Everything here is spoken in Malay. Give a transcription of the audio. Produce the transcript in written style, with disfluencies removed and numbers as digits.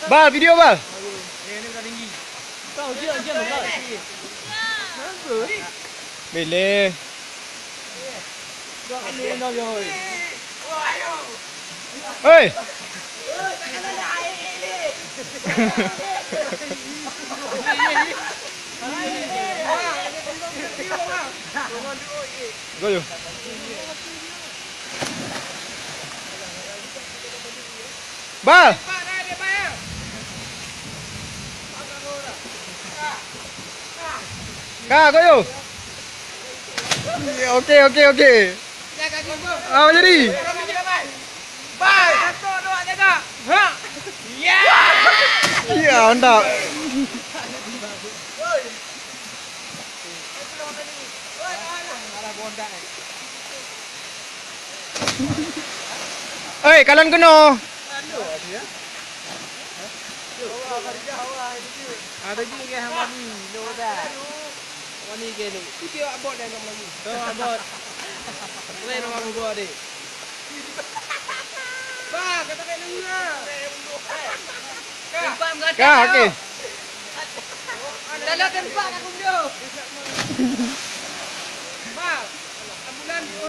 Bal, video bal. Ni dah tinggi. Kau dia betul. Boleh. Kau ni nak joi. Oi. Go you. Bal. Ka, go you. Okey. Apa jadi? Ya, mantap. Oi, kalian kena. Ada je ke hang mami. Lo dah. Wani ke ni. Kita abot dah nak mami. Tu abot. Boleh nak mami buat dik. Ba, kata kat ni lah. Tempat mengata. Ka, okey. Dalam tempat aku dia. Ba, ambulan